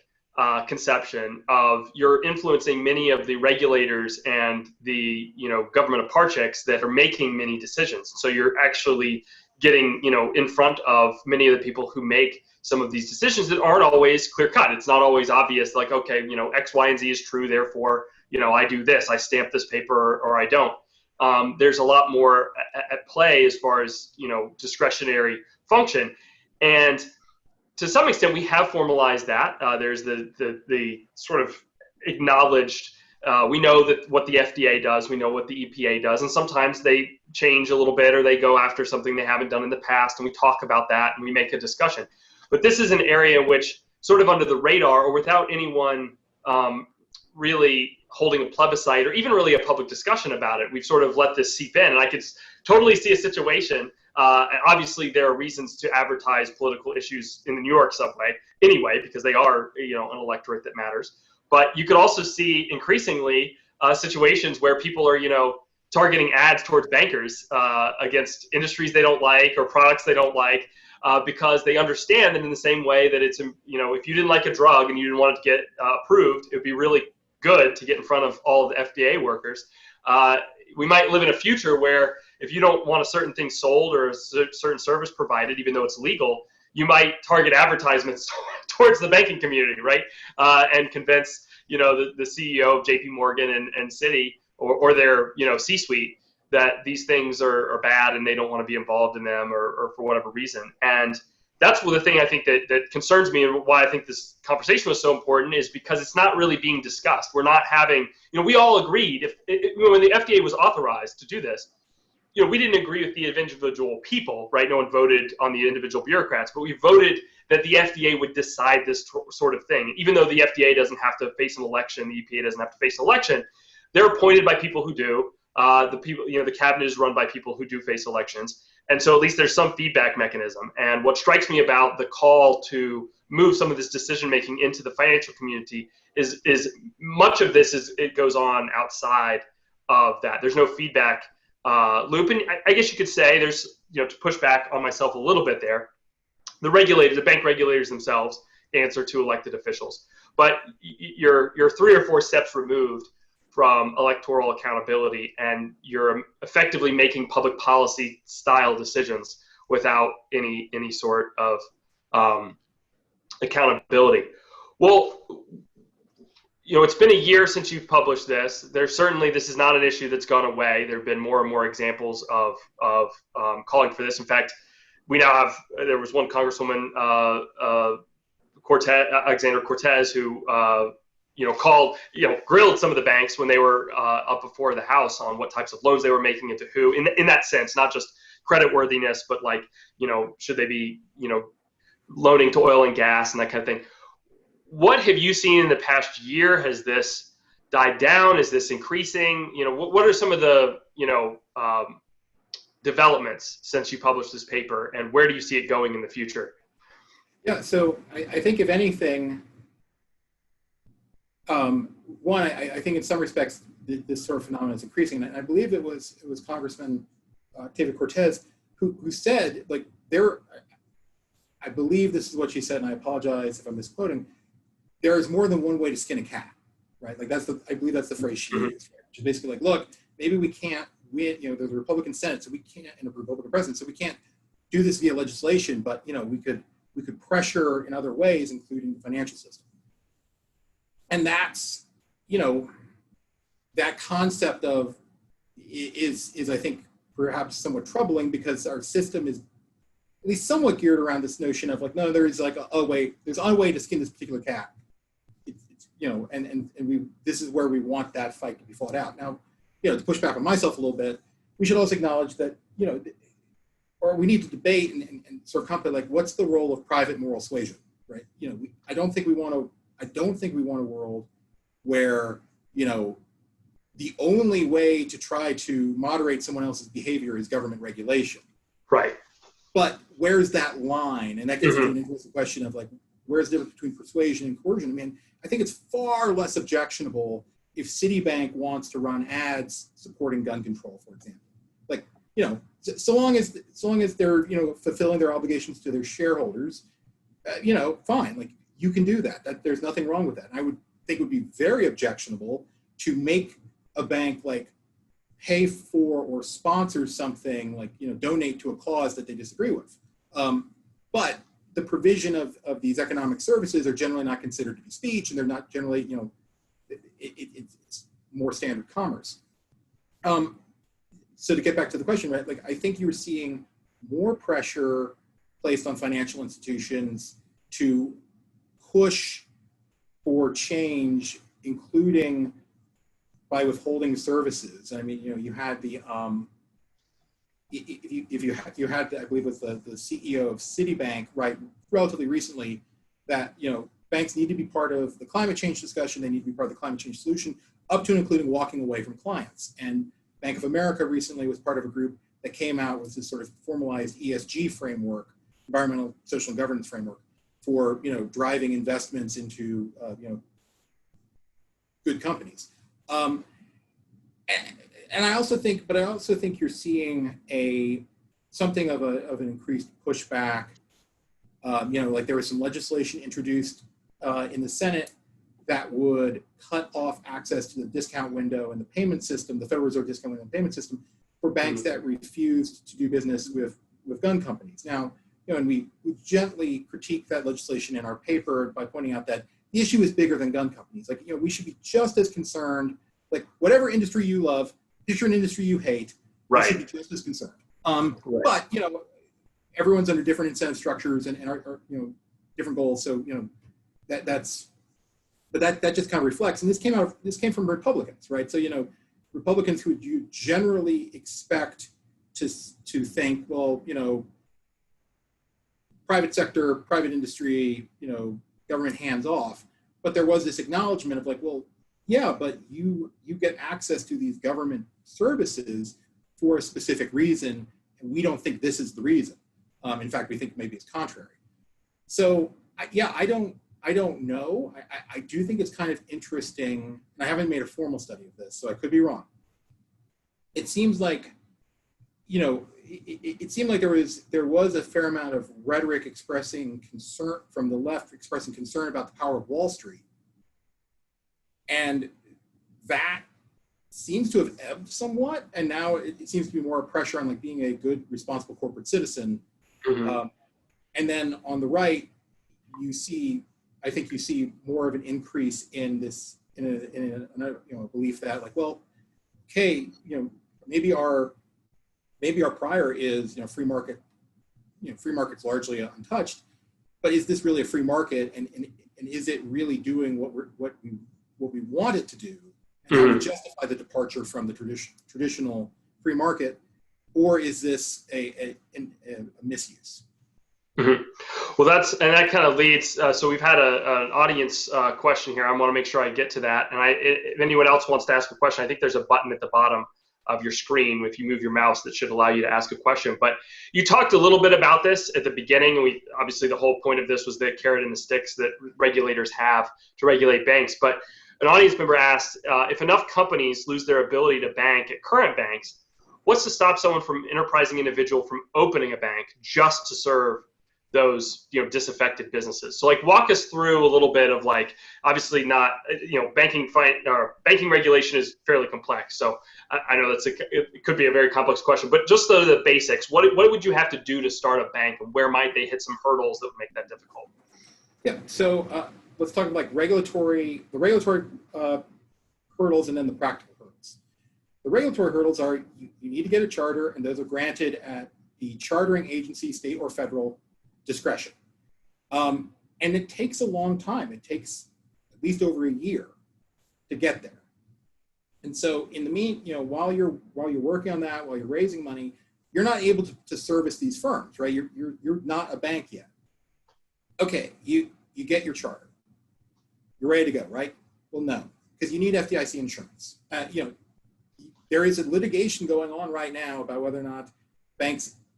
conception of you're influencing many of the regulators and the government aparcheks that are making many decisions. So you're actually getting in front of many of the people who make some of these decisions that aren't always clear cut. It's not always obvious, like, okay, X, Y, and Z is true, therefore I do this, I stamp this paper or I don't. There's a lot more at play as far as discretionary function, and to some extent we have formalized that. There's the sort of acknowledged. We know that what the FDA does, we know what the EPA does, and sometimes they change a little bit or they go after something they haven't done in the past, and we talk about that and we make a discussion. But this is an area which sort of under the radar or without anyone really holding a plebiscite or even really a public discussion about it. We've sort of let this seep in, and I could totally see a situation. And obviously, there are reasons to advertise political issues in the New York subway anyway, because they are, an electorate that matters. But you could also see increasingly situations where people are, targeting ads towards bankers against industries they don't like or products they don't like, because they understand that in the same way that it's, if you didn't like a drug and you didn't want it to get approved, it would be really good to get in front of all of the FDA workers. We might live in a future where if you don't want a certain thing sold or a certain service provided, even though it's legal, you might target advertisements towards the banking community, right? And convince, the CEO of JP Morgan and Citi or their, C-suite that these things are bad and they don't want to be involved in them or for whatever reason. And that's the thing I think that concerns me, and why I think this conversation was so important, is because it's not really being discussed. We're not having, we all agreed when the FDA was authorized to do this, we didn't agree with the individual people, right? No one voted on the individual bureaucrats, but we voted that the FDA would decide this sort of thing. Even though the FDA doesn't have to face an election, the EPA doesn't have to face an election, they're appointed by people who do. The people, the cabinet is run by people who do face elections. And so at least there's some feedback mechanism. And what strikes me about the call to move some of this decision-making into the financial community is much of this it goes on outside of that. There's no feedback loop. And I guess you could say there's, to push back on myself a little bit there, the bank regulators themselves answer to elected officials. But you're 3 or 4 steps removed from electoral accountability, and you're effectively making public policy style decisions without any sort of accountability. Well, it's been a year since you've published this. This is not an issue that's gone away. There have been more and more examples of calling for this. In fact, there was one Congresswoman, Alexandra Cortez, who grilled some of the banks when they were up before the House on what types of loans they were making and to who, in that sense, not just credit worthiness, but should they be, loaning to oil and gas and that kind of thing. What have you seen in the past year? Has this died down? Is this increasing? What are some of the, developments since you published this paper, and where do you see it going in the future? Yeah, so I think if anything, one, I think in some respects this sort of phenomenon is increasing, and I believe it was Congressman David Cortez who said, I believe this is what she said, and I apologize if I'm misquoting. There is more than one way to skin a cat, right? I believe that's the phrase she used. Right? She's basically look, maybe we can't win. There's a Republican Senate, so we can't, and a Republican president, so we can't do this via legislation. But we could pressure in other ways, including the financial system. And that's, that concept of is I think perhaps somewhat troubling, because our system is at least somewhat geared around this notion of no, there is there's a way to skin this particular cat. This is where we want that fight to be fought out. Now, to push back on myself a little bit, we should also acknowledge that, or we need to debate and sort of contemplate what's the role of private moral suasion, right? I don't think we want a world where, the only way to try to moderate someone else's behavior is government regulation. Right. But where's that line? And that gets into the question of where's the difference between persuasion and coercion? I mean, I think it's far less objectionable if Citibank wants to run ads supporting gun control, for example. So long as they're, fulfilling their obligations to their shareholders, fine. You can do that. There's nothing wrong with that. And I would think it would be very objectionable to make a bank pay for or sponsor something donate to a cause that they disagree with. But the provision of these economic services are generally not considered to be speech, and they're not generally, it's more standard commerce. So to get back to the question, right, I think you're seeing more pressure placed on financial institutions to push for change, including by withholding services. I mean, you had the you had I believe it was the CEO of Citibank, right, relatively recently, that banks need to be part of the climate change discussion. They need to be part of the climate change solution, up to and including walking away from clients. And Bank of America recently was part of a group that came out with this sort of formalized ESG framework, environmental, social, and governance framework, for driving investments into good companies. And I also think you're seeing something of an increased pushback. Like there was some legislation introduced in the Senate that would cut off access to the discount window and the payment system, the Federal Reserve discount window and payment system, for banks that refused to do business with gun companies. Now, and we gently critique that legislation in our paper by pointing out that the issue is bigger than gun companies. Like, we should be just as concerned, like whatever industry you love, if you're an industry you hate, right, you should be just as concerned. Right. But, everyone's under different incentive structures and are different goals. So, that just kind of reflects, and this came from Republicans, right? So, Republicans who you generally expect to think, well, private sector, private industry, government hands off. But there was this acknowledgement of like, well, yeah, but you get access to these government services for a specific reason, and we don't think this is the reason. In fact, we think maybe it's contrary. So I don't know. I do think it's kind of interesting, and I haven't made a formal study of this, so I could be wrong. It seems like, it seemed like there was a fair amount of rhetoric expressing concern from the left, expressing concern about the power of Wall Street. And that seems to have ebbed somewhat, and now it seems to be more pressure on like being a good, responsible corporate citizen. Mm-hmm. And then on the right, I think you see more of an increase in this, in a belief that like, well, okay, maybe our prior is free market, free market's largely untouched, but is this really a free market, and is it really doing what we want it to do, and how we justify the departure from the traditional free market, or is this a misuse? Mm-hmm. Well, that kind of leads. So we've had an audience question here. I want to make sure I get to that. And if anyone else wants to ask a question, I think there's a button at the bottom of your screen, if you move your mouse, that should allow you to ask a question. But you talked a little bit about this at the beginning. Obviously the whole point of this was the carrot and the sticks that regulators have to regulate banks. But an audience member asked, if enough companies lose their ability to bank at current banks, what's to stop someone from enterprising individual from opening a bank just to serve those disaffected businesses? So like walk us through a little bit of like, obviously not, banking regulation is fairly complex. So I know it could be a very complex question, but just the basics, what would you have to do to start a bank, and where might they hit some hurdles that would make that difficult? Yeah, so let's talk about the regulatory hurdles and then the practical hurdles. The regulatory hurdles are you need to get a charter, and those are granted at the chartering agency, state or federal discretion. And it takes a long time. It takes at least over a year to get there. And so in the while you're working on that, while you're raising money, you're not able to service these firms, right? You're not a bank yet. Okay, you get your charter. You're ready to go, right? Well, no, because you need FDIC insurance. There is a litigation going on right now about whether or not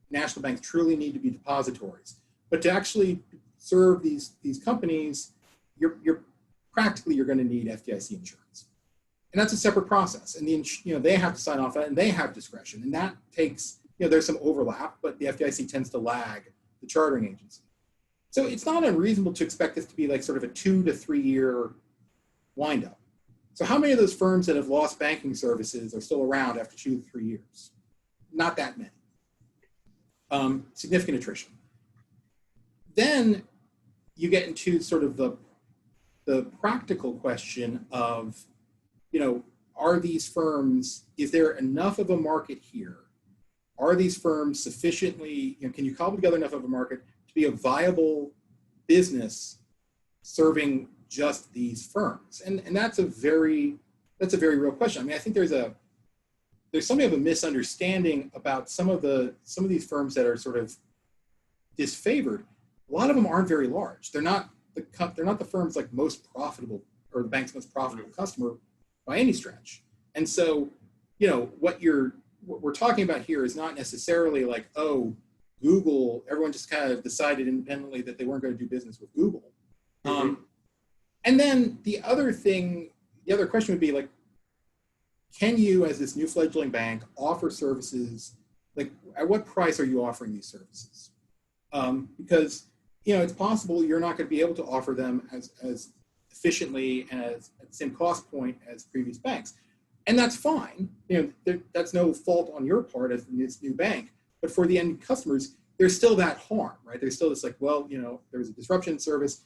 national banks truly need to be depositories. But to actually serve these companies, you're practically going to need FDIC insurance, and that's a separate process. And they have to sign off on it, and they have discretion, and that takes there's some overlap, but the FDIC tends to lag the chartering agency. So it's not unreasonable to expect this to be like sort of a 2 to 3 year windup. So how many of those firms that have lost banking services are still around after 2 to 3 years? Not that many. Significant attrition. Then you get into sort of the practical question of, are these firms, is there enough of a market here? Are these firms sufficiently, can you cobble together enough of a market to be a viable business serving just these firms? And that's a very real question. I mean, I think there's something of a misunderstanding about some of these firms that are sort of disfavored. A lot of them aren't very large. They're not they're not the firm's like most profitable or the bank's most profitable customer by any stretch. And so, what we're talking about here is not necessarily like, oh, Google, everyone just kind of decided independently that they weren't going to do business with Google. And then the other question would be like, can you, as this new fledgling bank, offer services? Like, at what price are you offering these services? Because, it's possible you're not going to be able to offer them as efficiently and at the same cost point as previous banks. And that's fine. That's no fault on your part as this new bank. But for the end customers, there's still that harm, right? There's still this like, well, there's a disruption in service.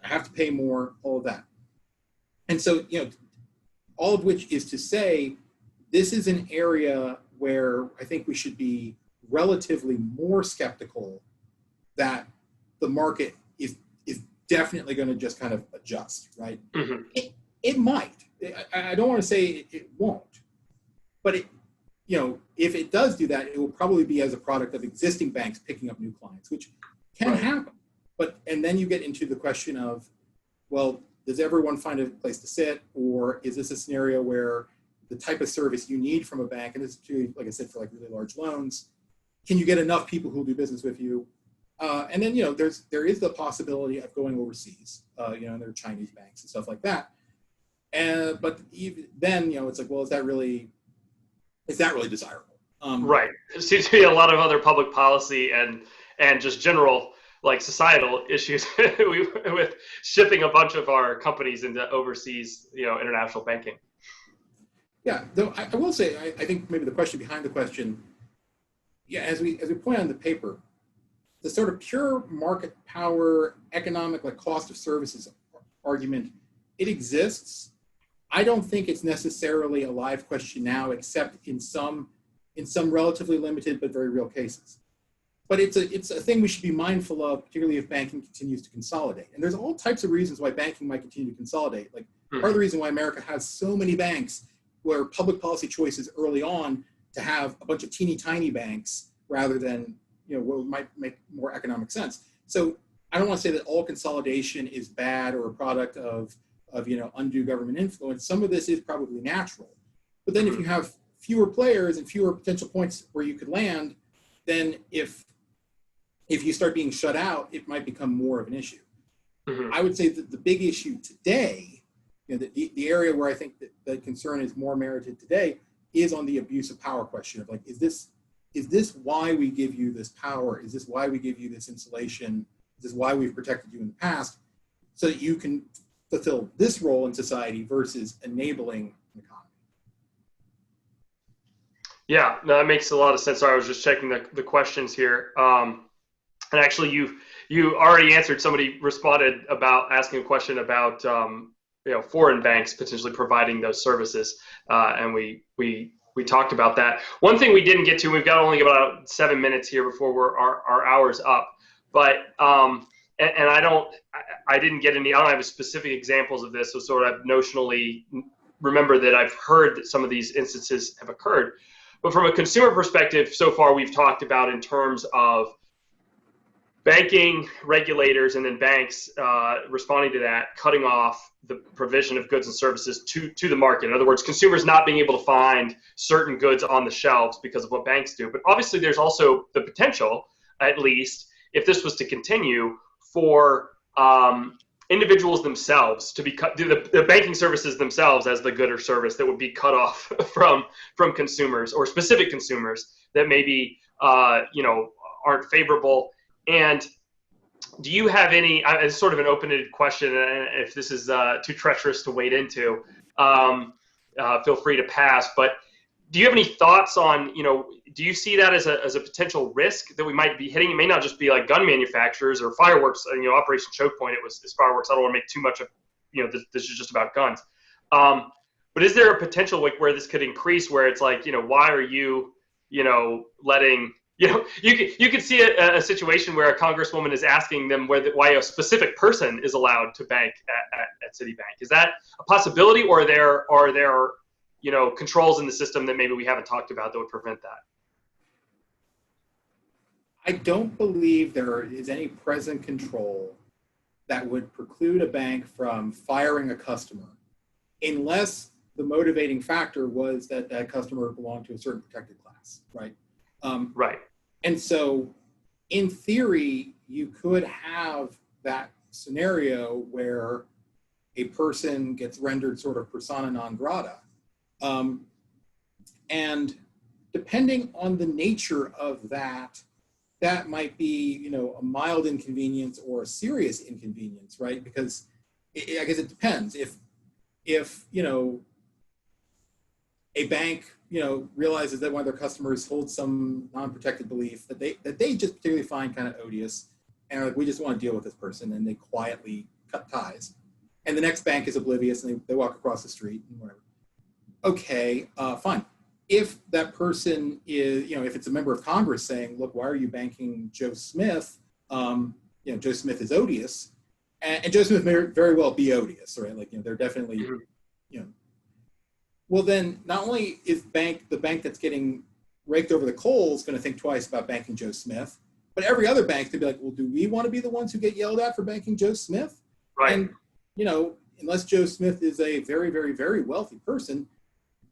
I have to pay more, all of that. And so, all of which is to say, this is an area where I think we should be relatively more skeptical that the market is definitely going to just kind of adjust, right? It might. I don't want to say it won't, but if it does do that, it will probably be as a product of existing banks picking up new clients, which can happen. And then you get into the question of, well, does everyone find a place to sit, or is this a scenario where the type of service you need from a bank, and this is, like I said, for like really large loans, can you get enough people who will do business with you? And then, there is the possibility of going overseas, and there are Chinese banks and stuff like that. But even then, it's like, well, is that really desirable? Right. There seems to be a lot of other public policy and just general like societal issues with shipping a bunch of our companies into overseas, international banking. Yeah, though I will say, I think maybe the question behind the question, as we point out in the paper, the sort of pure market power, economic like cost of services argument, it exists. I don't think it's necessarily a live question now, except in some relatively limited but very real cases. But it's a thing we should be mindful of, particularly if banking continues to consolidate. And there's all types of reasons why banking might continue to consolidate. Like part of the reason why America has so many banks were public policy choices early on to have a bunch of teeny tiny banks rather than what might make more economic sense. So I don't want to say that all consolidation is bad or a product of undue government influence. Some of this is probably natural. But then if you have fewer players and fewer potential points where you could land, then if you start being shut out, it might become more of an issue. I would say that the big issue today, the area where I think that the concern is more merited today is on the abuse of power question of like, is this why we give you this power? Is this why we give you this insulation? Is this why we've protected you in the past? So that you can fulfill this role in society versus enabling an economy. Yeah, no, that makes a lot of sense. Sorry, I was just checking the questions here. And actually, you already answered. Somebody responded about asking a question about foreign banks potentially providing those services, and we talked about that. One thing we didn't get to, we've got only about 7 minutes here before our hour's up, but and I didn't get any. I don't have specific examples of this, so sort of notionally remember that I've heard that some of these instances have occurred. But from a consumer perspective, so far we've talked about in terms of banking, regulators, and then banks responding to that, cutting off the provision of goods and services to the market. In other words, consumers not being able to find certain goods on the shelves because of what banks do. But obviously there's also the potential, at least, if this was to continue, for individuals themselves to be cut, the banking services themselves as the good or service that would be cut off from consumers or specific consumers that maybe aren't favorable. And do you have any, it's sort of an open-ended question, and if this is too treacherous to wade into, feel free to pass, but do you have any thoughts on, do you see that as a potential risk that we might be hitting? It may not just be like gun manufacturers or fireworks, Operation Choke Point, it was fireworks. I don't want to make too much of, this is just about guns. But is there a potential like where this could increase, where it's like, why are you, letting, you could see a situation where a congresswoman is asking them why a specific person is allowed to bank at Citibank. Is that a possibility, or are there controls in the system that maybe we haven't talked about that would prevent that? I don't believe there is any present control that would preclude a bank from firing a customer unless the motivating factor was that that customer belonged to a certain protected class, right? Right. And so in theory, you could have that scenario where a person gets rendered sort of persona non grata. And depending on the nature of that, that might be, you know, a mild inconvenience or a serious inconvenience, right? Because I guess it depends. If you know, a bank, you know, realizes that one of their customers holds some non-protected belief that they just particularly find kind of odious, and are like, we just want to deal with this person, and they quietly cut ties, and the next bank is oblivious and they walk across the street and whatever. Okay, fine. If that person is, you know, if it's a member of Congress saying, look, why are you banking Joe Smith? You know, Joe Smith is odious, and Joe Smith may very well be odious, right? Like, you know, they're definitely, you know. Well, then not only is the bank that's getting raked over the coals going to think twice about banking Joe Smith, but every other bank could be like, well, do we want to be the ones who get yelled at for banking Joe Smith? Right. And, you know, unless Joe Smith is a very, very, very wealthy person,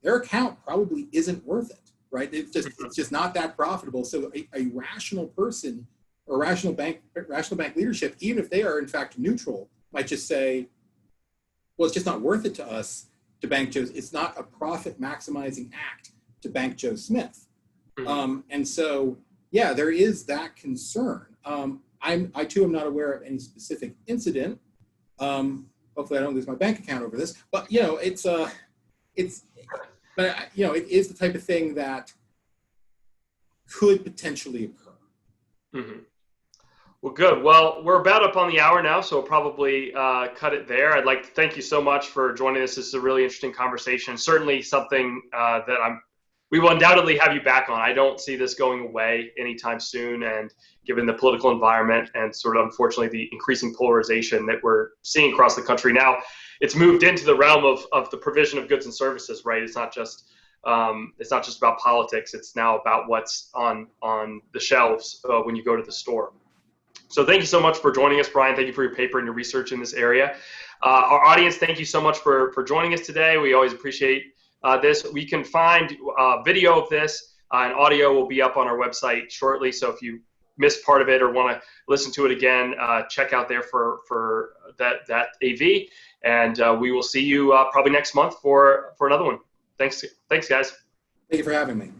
their account probably isn't worth it, right? It's just not that profitable. So a rational person or rational bank leadership, even if they are in fact neutral, might just say, well, it's just not worth it to us to bank Joe. It's not a profit maximizing act to bank Joe Smith. And so, yeah, there is that concern. I too am not aware of any specific incident. Hopefully I don't lose my bank account over this, but you know, but you know, it is the type of thing that could potentially occur. Well, good. Well, we're about up on the hour now, so we'll probably cut it there. I'd like to thank you so much for joining us. This is a really interesting conversation. Certainly something that we will undoubtedly have you back on. I don't see this going away anytime soon, and given the political environment and sort of unfortunately the increasing polarization that we're seeing across the country now, it's moved into the realm of the provision of goods and services, right? It's not just about politics. It's now about what's on the shelves when you go to the store. So thank you so much for joining us, Brian. Thank you for your paper and your research in this area. Our audience, thank you so much for joining us today. We always appreciate this. We can find video of this and audio will be up on our website shortly. So if you missed part of it or want to listen to it again, check out there for that AV. And we will see you probably next month for another one. Thanks, guys. Thank you for having me.